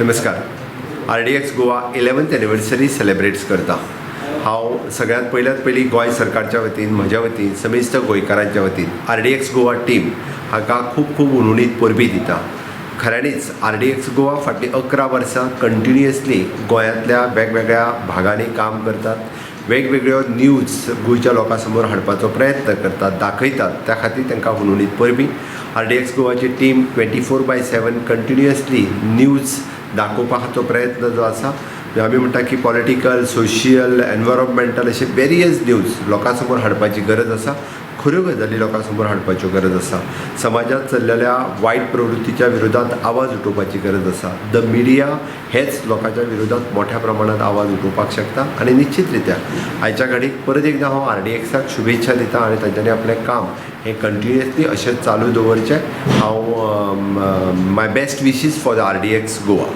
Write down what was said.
नमस्कार. RDX Goa 11th anniversary celebrates करता. हांव सगळ्यांत पयली गोंय सरकारच्या वतीन म्हज्या वतीन समेस्त गोंयकारांच्या वतीन RDX गोवा टीम हाका खूब खूब उणीत परबी दिता. खऱ्यांनीच RDX गोवा फाटली 11 वर्सां कंटिन्युअसली गोंयांतल्या वेगवेगळ्या भागांनी काम करतात. वेगवेगळ्यो न्यूज गोंयच्या लोकां समोर हाडपाचो प्रयत्न करतात, दाखयतात. त्या खातीर तांकां उणीत परबी. RDX गोवाची टीम 24/7 कंटिन्युअसली न्यूज दाखोवपाचो प्रयत्न जो आसा, आमी म्हणटा की पॉलिटिकल, सोशियल, एनवायरमेंटल अशे वेरियस न्यूज लोकां समोर हाडपाची गरज आसा. खऱ्यो गजाली लोकां समोर हाडपाच्यो गरज आसा. समाजात चल्लेल्या वायट प्रवृत्तीच्या विरोधात आवाज उठोवपाची गरज आसा. द मिडिया हेच लोकांच्या विरोधात मोठ्या प्रमाणात आवाज उठोवपाक शकता. आनी निश्चितरित्या आयच्या घडीक परत एकदा हांव RDXाक शुभेच्छा दिता आनी तांच्यांनी आपलें काम हें कंटिन्युअसली अशेंच चालू दवरचें. हांव my best wishes for the RDX Goa.